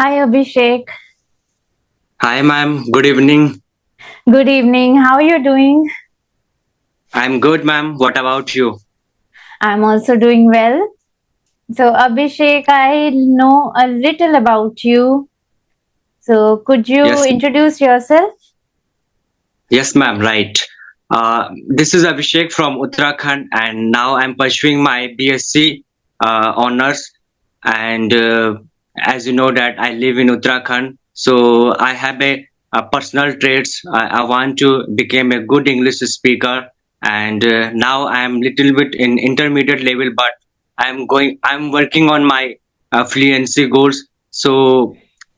Hi Abhishek. Hi, ma'am. Good evening. Good evening. How are you doing? I'm good, ma'am. What about you? I'm also doing well. So Abhishek, I know a little about you. So could you Yes, introduce yourself? yes, ma'am. Right. This is Abhishek from Uttarakhand, and now I'm pursuing my BSc honors. And as you know, that I live in Uttarakhand, so I have a personal traits. I want to become a good English speaker, and now I'm little bit in intermediate level, but I'm working on my fluency goals. So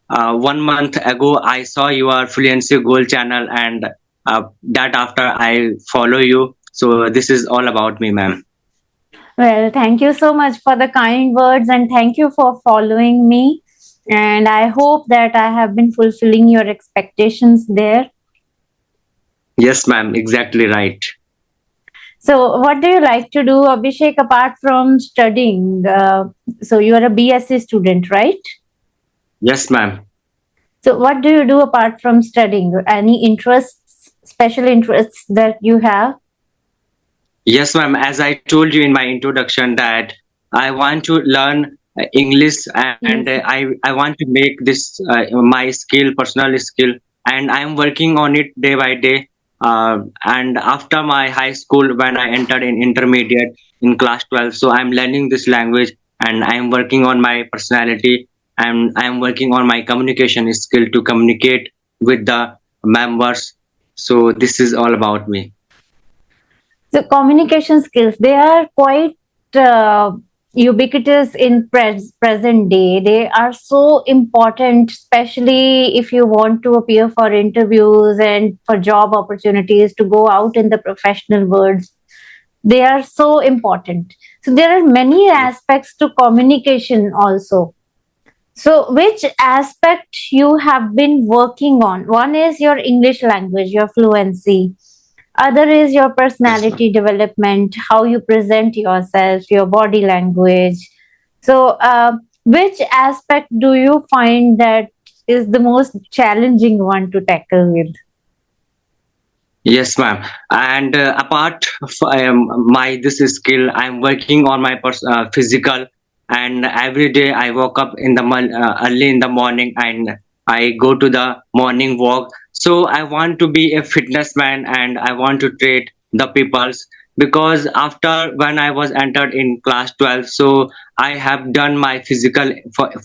1 month ago, I saw your fluency goal channel, and that after I follow you. So this is all about me, ma'am. Well, thank you so much for the kind words and thank you for following me. And I hope that I have been fulfilling your expectations there. Yes, ma'am. Exactly right. So, what do you like to do, Abhishek, apart from studying? So, you are a BSc student, right? Yes, ma'am. So, what do you do apart from studying? Any interests, special interests that you have? Yes, ma'am. As I told you in my introduction, that I want to learn English, and Yes. I want to make this my skill, personal skill, and I'm working on it day by day. And after my high school, when I entered in intermediate in class 12, so I'm learning this language, and I'm working on my personality, and I'm working on my communication skill to communicate with the members. So this is all about me. So, communication skills, they are quite ubiquitous in present day. They are so important, especially if you want to appear for interviews and for job opportunities to go out in the professional world. They are so important. So, there are many aspects to communication also. So, which aspect you have been working on? One is your English language, your fluency. Other is your Yes, ma'am. personality development, how you present yourself, your body language. So, which aspect do you find that is the most challenging one to tackle with? Yes, ma'am. And apart from my this skill, I'm working on my physical. And every day I woke up in the early in the morning, and I go to the morning walk. So I want to be a fitness man, and I want to treat the peoples, because after when I was entered in class 12, so I have done my physical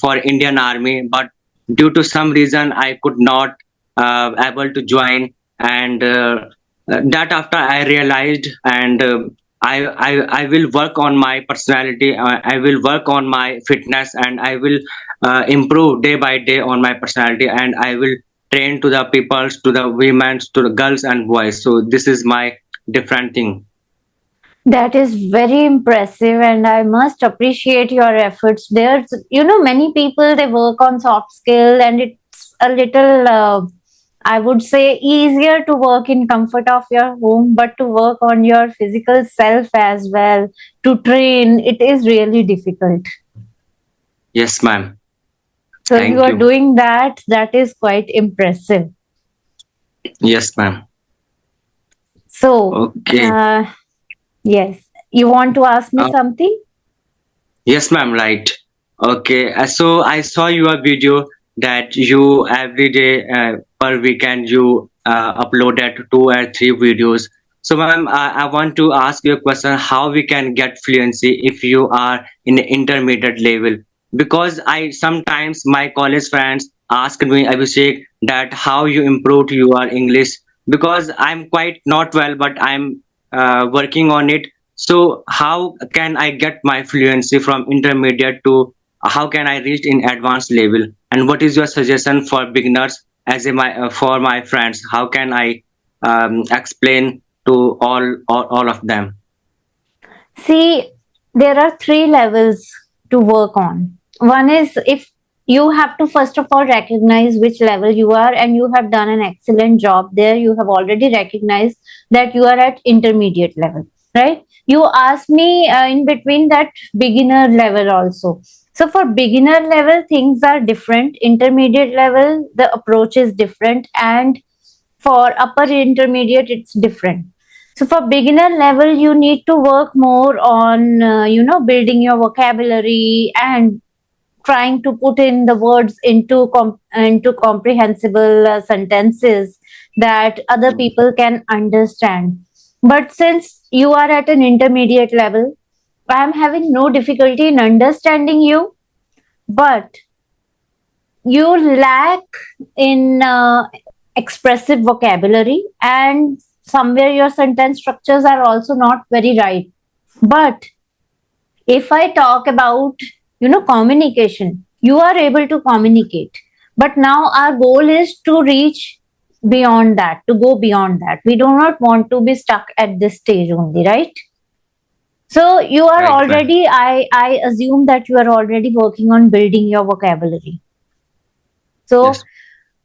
for Indian Army, but due to some reason I could not able to join. And that after I realized, and I will work on my personality. I will work on my fitness, and I will improve day by day on my personality, and I will train to the peoples, to the women, to the girls and boys. So this is my different thing. That is very impressive, and I must appreciate your efforts. There's, many people they work on soft skill, and it's a little, I would say, easier to work in comfort of your home, but to work on your physical self as well, to train, it is really difficult. Yes, ma'am. So you Thank are you. doing that. That is quite impressive. Yes, ma'am. So, Okay. yes, you want to ask me Uh, something? Yes, ma'am, right. Okay, so I saw your video that you every day per weekend you uploaded 2 or 3 videos. So, ma'am, I want to ask you a question: how we can get fluency if you are in the intermediate level? Because I sometimes my college friends ask me, Abhishek, that how you improved your English, because I'm quite not well, but I'm working on it. So how can I get my fluency from intermediate to how can I reach in advanced level? And what is your suggestion for beginners as a my for my friends? How can I explain to all of them? See, there are three levels to work on. One is if you have to first of all recognize which level you are, and you have done an excellent job there. You have already recognized that you are at intermediate level, right? You asked me in between that beginner level also. So for beginner level, things are different. Intermediate level, the approach is different, and for upper intermediate, it's different. So for beginner level, you need to work more on building your vocabulary and trying to put in the words into into comprehensible sentences that other people can understand. But since you are at an intermediate level, I am having no difficulty in understanding you, but you lack in expressive vocabulary, and somewhere your sentence structures are also not very right. But if I talk about communication, you are able to communicate, but now our goal is to reach beyond that, to go beyond that. We do not want to be stuck at this stage only, right? So you are Right, ma'am. already, I assume that you are already working on building your vocabulary. So Yes.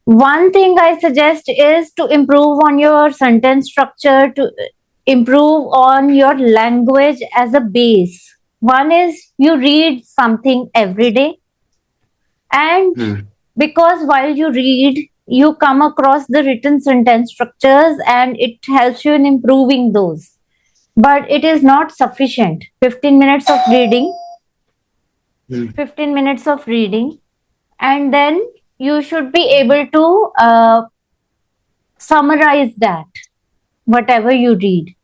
one thing I suggest is to improve on your sentence structure, to improve on your language as a base. One is you read something every day, and Hmm. because while you read, you come across the written sentence structures and it helps you in improving those. But it is not sufficient. 15 minutes of reading, Hmm. 15 minutes of reading, and then you should be able to summarize that, whatever you read.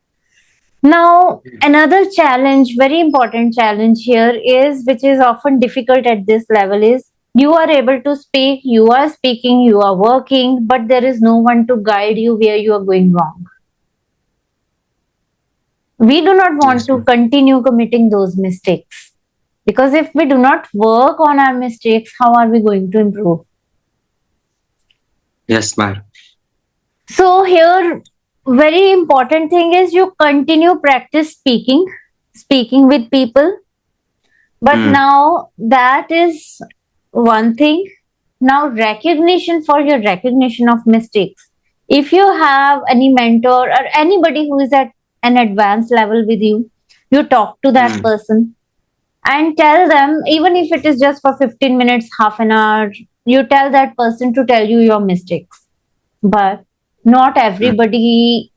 Now, another challenge, very important challenge here is, which is often difficult at this level, is you are able to speak, you are speaking, you are working, but there is no one to guide you where you are going wrong. We do not want Yes, to ma'am. continue committing those mistakes, because if we do not work on our mistakes, how are we going to improve? Yes, ma'am. So here, very important thing is you continue practice speaking with people. But Hmm. now that is one thing. Now recognition, for your recognition of mistakes. If you have any mentor or anybody who is at an advanced level with you, you talk to that Hmm. person and tell them, even if it is just for 15 minutes, half an hour, you tell that person to tell you your mistakes. But not Hmm. everybody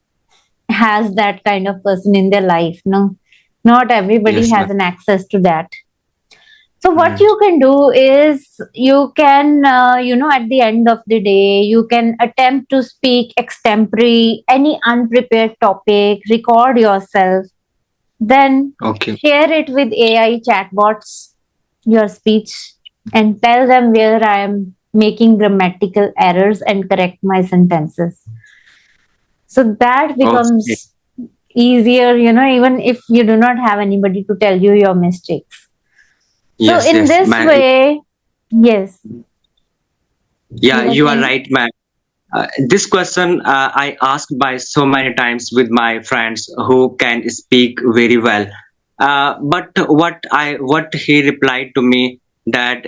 has that kind of person in their life. No, not everybody Yes, has ma'am. an access to that. So what Hmm. you can do is you can, at the end of the day, you can attempt to speak extempore, any unprepared topic, record yourself, then Okay. share it with AI chatbots, your speech, and tell them where I am making grammatical errors and correct my sentences. So that Okay. becomes easier, even if you do not have anybody to tell you your mistakes. So Yes, in yes, this ma'am. way, yes, Yeah, you were you are saying. right, ma'am. This question I asked by so many times with my friends who can speak very well. But what he replied to me that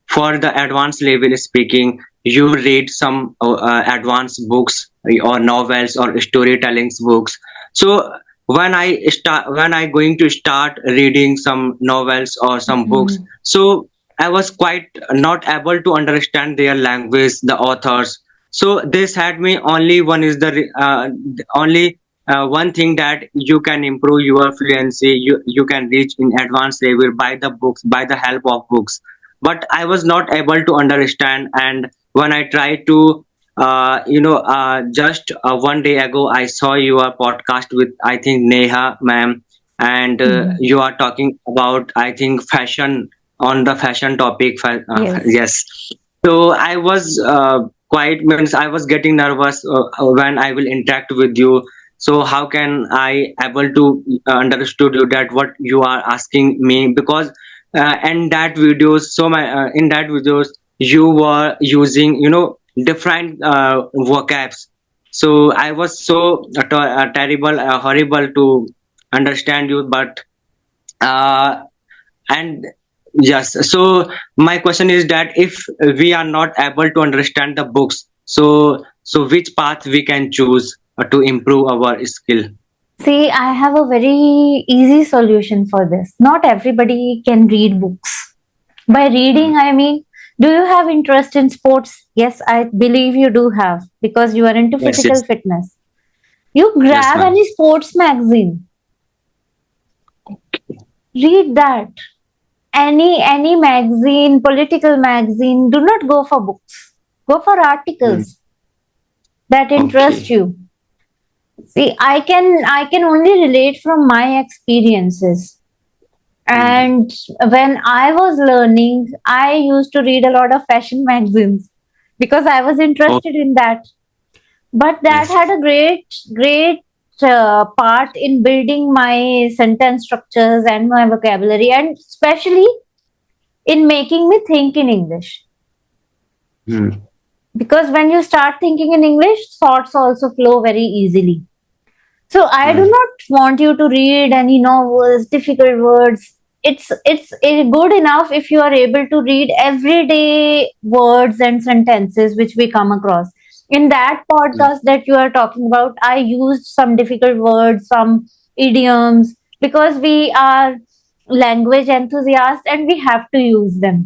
for the advanced level speaking, you read some advanced books or novels or storytelling books. So when I going to start reading some novels or some books, Mhm. so I was quite not able to understand their language, the authors. So this had me only one is the only one thing that you can improve your fluency. You can reach in advanced level by the books, by the help of books. But I was not able to understand, and when I tried to just one day ago I saw your podcast with I think Neha ma'am, and Mhm. you are talking about I think fashion, on the fashion topic. Yes. Yes. So I was quite means I was getting nervous when I will interact with you. So how can I able to understood you that what you are asking me, because in that videos in that videos you were using different vocabs. So I was so terrible, horrible to understand you, but uh, and yes, so my question is that if we are not able to understand the books, so which path we can choose to improve our skill? See, I have a very easy solution for this. Not everybody can read books. By reading, I mean, do you have interest in sports? Yes, I believe you do have because you are into Yes, physical yes, fitness. You yes, grab ma'am. any sports magazine, read that. Any magazine, political magazine, do not go for books. Go for Mm. articles that interest Okay. you. See, I can only relate from my experiences. Mm. And when I was learning, I used to read a lot of fashion magazines because I was Oh, interested in that. But that yes. had a great part in building my sentence structures and my vocabulary, and especially in making me think in English. Mm. Because when you start thinking in English, thoughts also flow very easily. So I do Mm. not want you to read any novels, difficult words. It's good enough if you are able to read everyday words and sentences which we come across. In that Mm. podcast that you are talking about, I used some difficult words, some idioms, because we are language enthusiasts and we have to use them.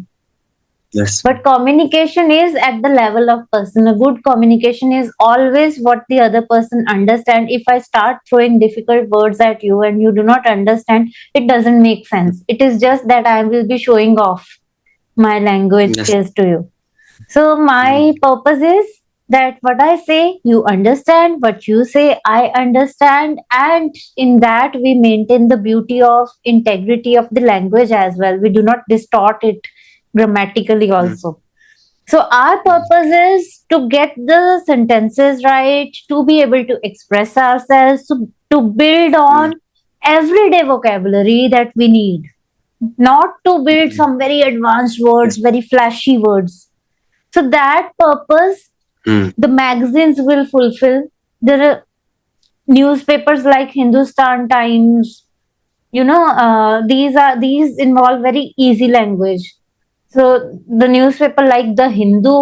Yes. But communication is at the level of person. A good communication is always what the other person understand. If I start throwing difficult words at you and you do not understand, it doesn't make sense. It is just that I will be showing off my language Yes. skills to you. So Mm. my purpose is that what I say, you understand. What you say, I understand. And in that, we maintain the beauty of integrity of the language as well. We do not distort it grammatically Mm. also. So our Mm. purpose is to get the sentences right, to be able to express ourselves, to build Mm. on everyday vocabulary that we need, not to build Mm. some very advanced words, Yes. very flashy words. So that purpose Mm. the magazines will fulfill. There are newspapers like Hindustan Times. These involve very easy language. So the newspaper like the Hindu,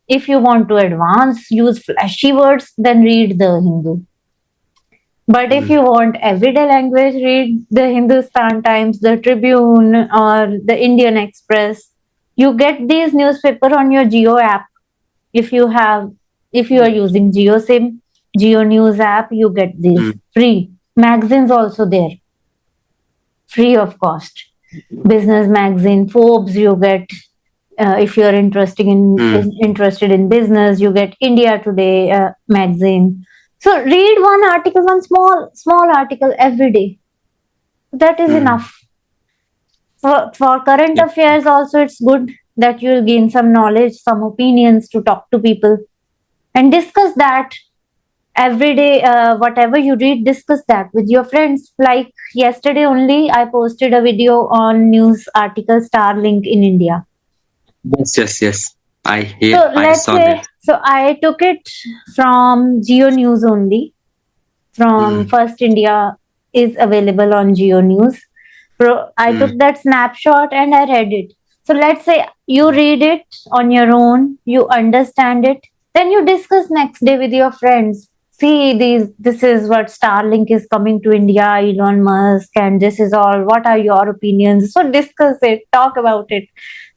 if you want to advance, use flashy words, then read the Hindu. But if Mm. you want everyday language, read the Hindustan Times, the Tribune, or the Indian Express. You get these newspaper on your Geo app. If you have, if you are using Geo SIM, Geo News app, you get these Mm. free magazines also there, free of cost. Business magazine, Forbes, you get if you're Mm. interested in business, you get India Today magazine. So read one article, one small article every day. That is Mm. enough. For current Yes. affairs, also it's good that you'll gain some knowledge, some opinions to talk to people and discuss that every day. Whatever you read, discuss that with your friends. Like yesterday only, I posted a video on news article Starlink in India. Yes. Yes. Yes. So I let's saw say, that. so I took it from Geo News only. From Mm. First India is available on Geo News. So I Mm. took that snapshot and I read it. So let's say you read it on your own, you understand it, then you discuss next day with your friends. See, this is what Starlink is coming to India, Elon Musk, and this is all. What are your opinions? So discuss it, talk about it.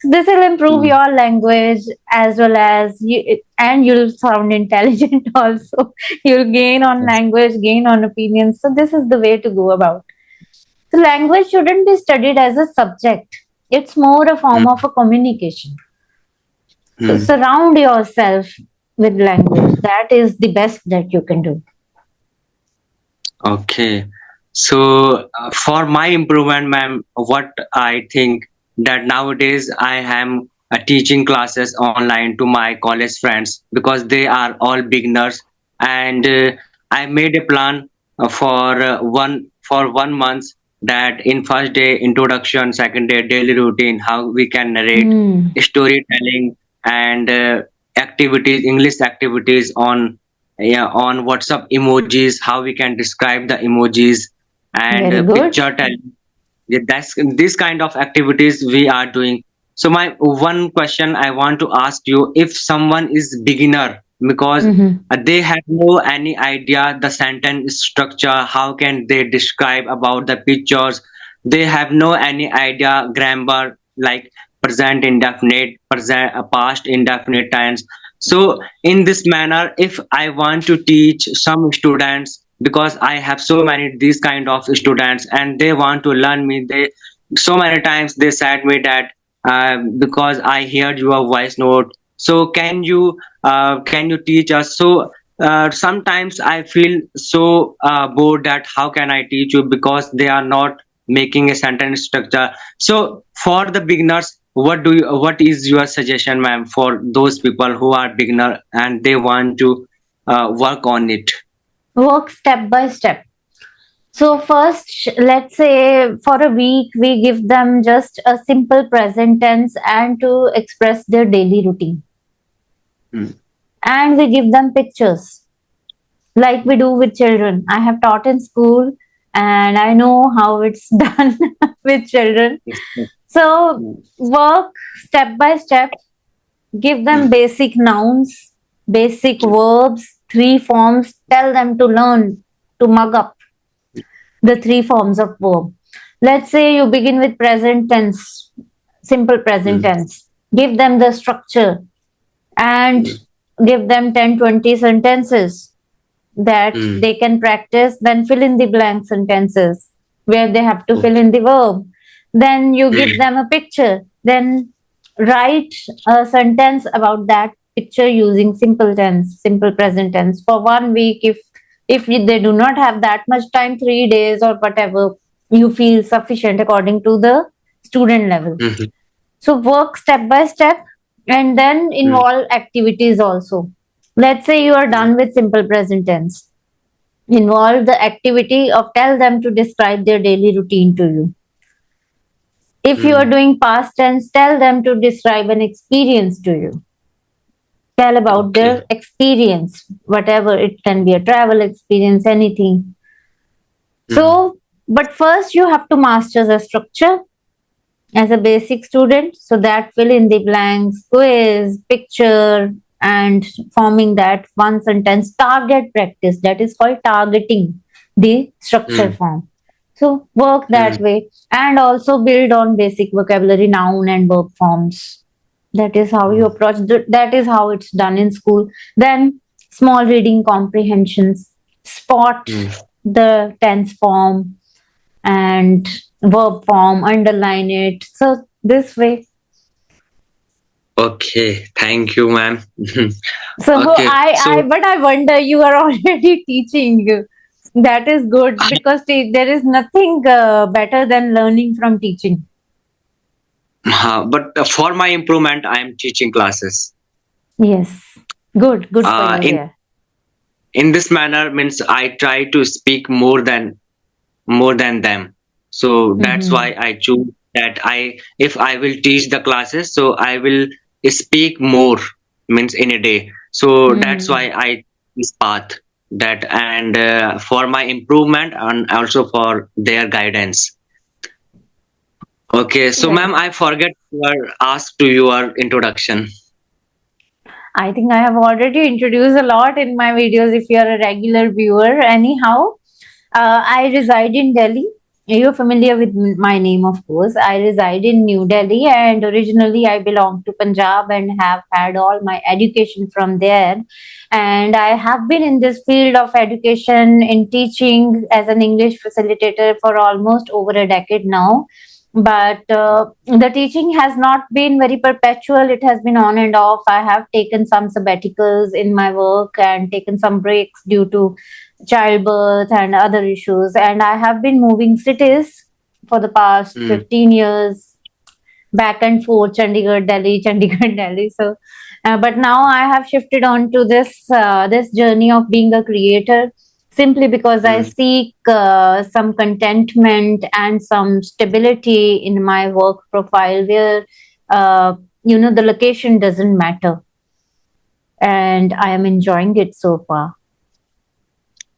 So this will improve Mm. your language as well as you, and you'll sound intelligent also. You'll gain on Yes. language, gain on opinions. So this is the way to go about. So language shouldn't be studied as a subject. It's more a form of Mm. a communication. So Mm. surround yourself with language. That is the best that you can do. Okay. So, for my improvement, ma'am, what I think that nowadays I am teaching classes online to my college friends because they are all beginners, and I made a plan for 1 month that in first day introduction, second day daily routine, how we can narrate, Hmm. storytelling, and activities, English activities on, yeah, on WhatsApp emojis, how we can describe the emojis, and Very good. picture telling. Yeah, that's this kind of activities we are doing. So my one question I want to ask you: if someone is beginner because Mm-hmm. they have no any idea the sentence structure, how can they describe about the pictures? They have no any idea grammar, like present indefinite, past indefinite tense. So in this manner, if I want to teach some students, because I have so many these kind of students and they want to learn me, they so many times they said me that because I heard your voice note, so can you teach us? So sometimes I feel so bored that how can I teach you, because they are not making a sentence structure. So for the beginners, what is your suggestion, ma'am, for those people who are beginner and they want to work on it? Work step by step. So first, let's say for a week, we give them just a simple present tense and to express their daily routine. Hmm. And we give them pictures like we do with children. I have taught in school and I know how it's done with children. Yes, yes. So work step by step, give them Hmm. basic nouns, basic verbs, three forms, tell them to learn to mug up the three forms of verb. Let's say you begin with present tense, simple present Hmm. tense. Give them the structure and Hmm. give them 10-20 sentences that Hmm. they can practice, then fill in the blank sentences where they have to fill Okay. in the verb. Then you give Hmm. them a picture, then write a sentence about that picture using simple tense, simple present tense for 1 week. If they do not have that much time, 3 days or whatever you feel sufficient according to the student level. Hmm. So work step by step and then Hmm. involve activities also. Let's say you are Hmm. done with simple present tense. Involve the activity of tell them to describe their daily routine to you. If you are Hmm. doing past tense, tell them to describe an experience to you. Tell about Okay. their experience, whatever it can be, a travel experience, anything. Hmm. So, but first you have to master the structure as a basic student. So that fill in the blanks, quiz, picture, and forming that one sentence target practice. That is called targeting the structure Hmm. form. So work Hmm. that way and also build on basic vocabulary, noun and verb forms. That is how you Hmm. approach. That is how it's done in school. Then small reading comprehensions, spot Hmm. the tense form and verb form, underline it. So this way. Okay. Thank you, ma'am. So Okay. but I wonder you are already teaching. That is good because there is nothing better than learning from teaching. But for my improvement, I am teaching classes. Yes, good for Uh, you in there. in this manner means I try to speak more than them. So that's Mm-hmm. why I choose that I if I will teach the classes, so I will speak more means in a day. So that's Mm. why I this path that and for my improvement and also for their guidance. Okay, so Right. ma'am, I forget your ask to your introduction. I think I have already introduced a lot in my videos if you are a regular viewer. Anyhow, I reside in Delhi. You're familiar with my name, of course. I reside in New Delhi, and originally I belong to Punjab and have had all my education from there. And I have been in this field of education in teaching as an English facilitator for almost over a decade now. But the teaching has not been very perpetual. It has been on and off. I have taken some sabbaticals in my work and taken some breaks due to childbirth and other issues. And I have been moving cities for the past Hmm. 15 years, back and forth, Chandigarh, Delhi, Chandigarh, Delhi. So, but now I have shifted on to this journey of being a creator simply because I Hmm. seek some contentment and some stability in my work profile where, the location doesn't matter. And I am enjoying it so far.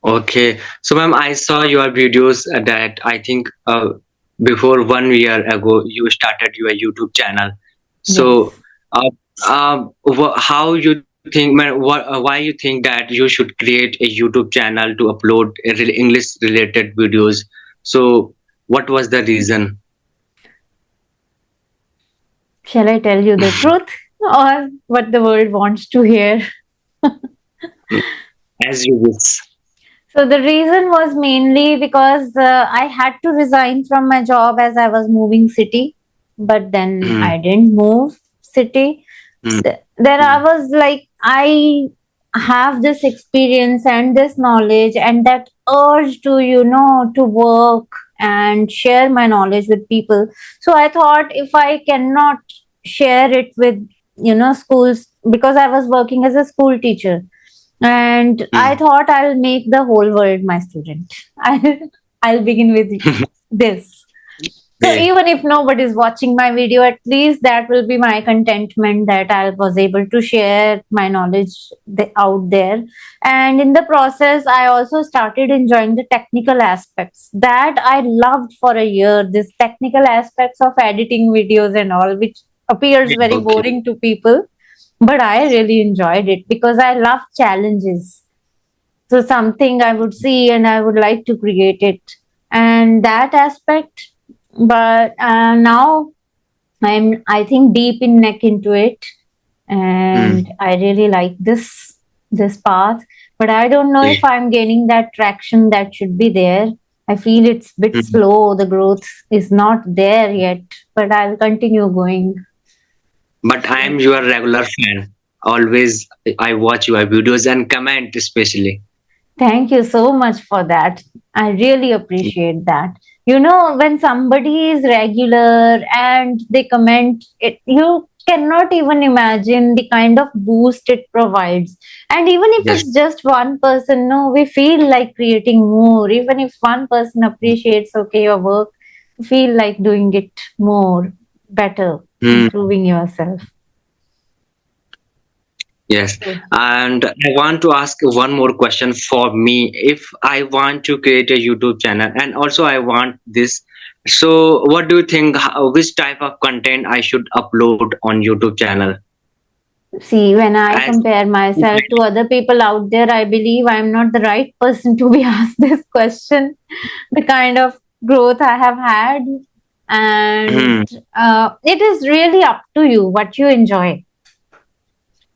Okay, so ma'am, I saw your videos that I think before 1 year ago you started your YouTube channel. So, Yes. uh, how you think, man? Why you think that you should create a YouTube channel to upload English related videos? So, what was the reason? Shall I tell you the truth or what the world wants to hear? As you wish. So the reason was mainly because I had to resign from my job as I was moving city, but then Hmm. I didn't move city. Hmm. Then I was like, I have this experience and this knowledge and that urge to, to work and share my knowledge with people. So I thought if I cannot share it with, schools, because I was working as a school teacher, and I Hmm. thought I'll make the whole world my student. I'll begin with this. So Okay. even if nobody's watching my video, at least that will be my contentment that I was able to share my knowledge out there. And in the process, I also started enjoying the technical aspects that I loved for a year. This technical aspects of editing videos and all, which appears very Okay. boring to people, but I really enjoyed it because I love challenges. So something I would see and I would like to create it, and that aspect. But now I think deep in neck into it, Hmm. and I really like this path. But I don't know if Okay. I'm gaining that traction that should be there. I feel it's a bit Hmm. slow. The growth is not there yet, but I'll continue going. But I am your regular fan. Always, I watch your videos and comment especially. Thank you so much for that. I really appreciate that. When somebody is regular and they comment it, you cannot even imagine the kind of boost it provides. And even if Yes. it's just one person, no, we feel like creating more. Even if one person appreciates, okay, your work, you feel like doing it more, better, Hmm. improving yourself. Yes. So, And I want to ask one more question for me. If I want to create a YouTube channel and also I want this, so what do you think? Which type of content I should upload on YouTube channel? see, when I As compare myself to other people out there, I believe I'm not the right person to be asked this question. The kind of growth I have had, and Hmm. it is really up to you what you enjoy.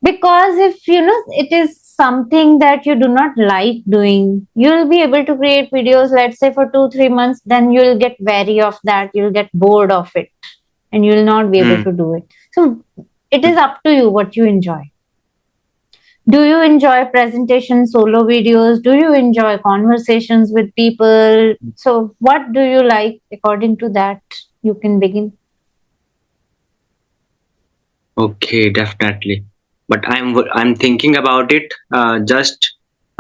Because if it is something that you do not like doing, you'll be able to create videos, let's say for 2 3 months, then you'll get wary of that, you'll get bored of it, and you'll not be able Hmm. to do it. So it is up to you what you enjoy. Do you enjoy presentation solo videos? Do you enjoy conversations with people? So, what do you like? According to that, you can begin. Okay, definitely. But I'm thinking about it. Just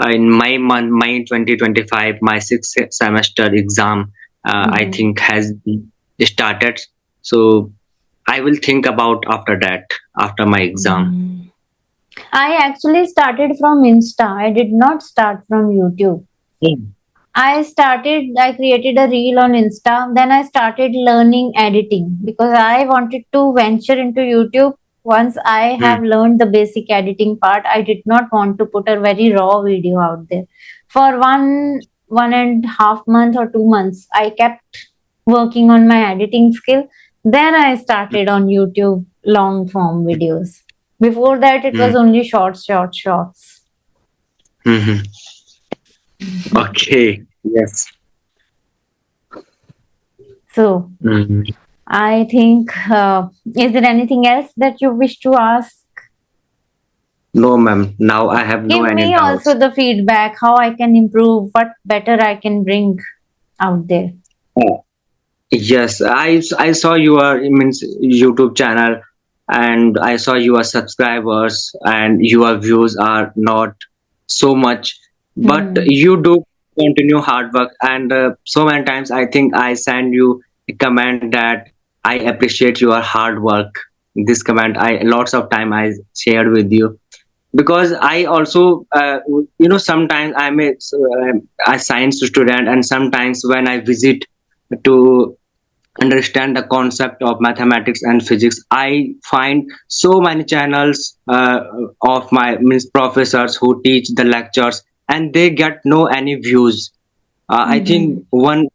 in my month, my 2025, my sixth semester exam, I Mhm. think has started. So I will think about after that, after my exam. Mm. I actually started from Insta. I did not start from YouTube. Hmm. I created a reel on Insta. Then I started learning editing because I wanted to venture into YouTube. Once I Hmm. have learned the basic editing part, I did not want to put a very raw video out there. For 1.5 month or 2 months, I kept working on my editing skill. Then I started on YouTube long form videos. Before that, it Hmm. was only shorts, shorts, shorts. Hmm. Hmm. Okay. Yes. So Hmm. I think, is there anything else that you wish to ask? No, ma'am. Now I have no Give any me also doubts. the feedback, how I can improve, what better I can bring out there. Yes, I saw your means YouTube channel, and I saw your subscribers and your views are not so much, but Hmm. you do continue hard work. And so many times I think I send you a comment that I appreciate your hard work. This comment I lots of time I shared with you because I also sometimes I'm a science student, and sometimes when I visit to understand the concept of mathematics and physics, I find so many channels of my means professors who teach the lectures, and they get no any views. I think Hmm.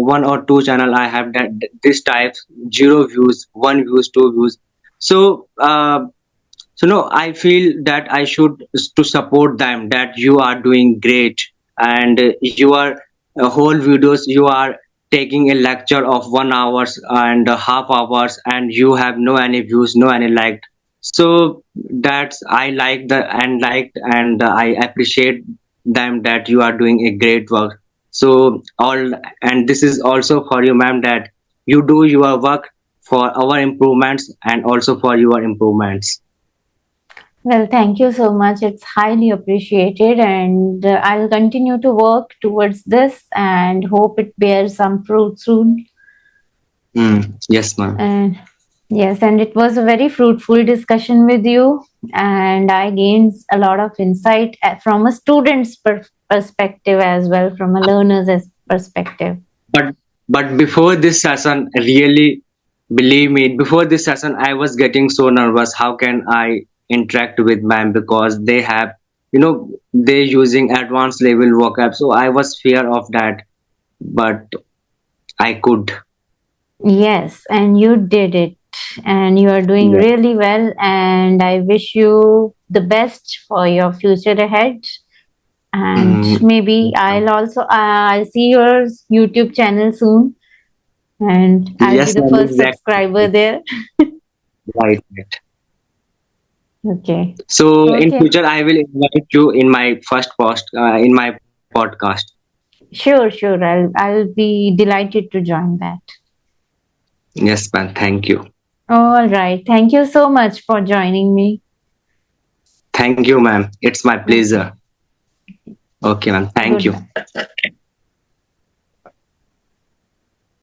one or two channel I have that this type, zero views, one views, two views. So so no, I feel that I should to support them, that you are doing great, and you are whole videos you are taking a lecture of 1 hours and a half hours, and you have no any views, no any liked. So that's I like the and liked, and I appreciate them that you are doing a great work. So all, and this is also for you, ma'am, that you do your work for our improvements and also for your improvements. Well, thank you so much. It's highly appreciated, and I'll continue to work towards this and hope it bears some fruit soon. Yes, ma'am. And yes, and it was a very fruitful discussion with you, and I gained a lot of insight from a student's perspective as well, from a learner's perspective. But before this session, really believe me, before this session, I was getting so nervous. How can I interact with ma'am, because they have, they using advanced level vocab. So I was fear of that, but I could. Yes, and you did it, and you are doing Yeah. really well. And I wish you the best for your future ahead. And Mm, maybe I'll see your YouTube channel soon, and I'll be yes, the ma'am, first subscriber exactly. there. Right, right. Okay. So in Okay. future, I will invite you in my first post in my podcast. Sure, sure. I'll be delighted to join that. Yes, ma'am. Thank you. All right. Thank you so much for joining me. Thank you, ma'am. It's my Okay. pleasure. Okay, ma'am. Thank you. Goodbye.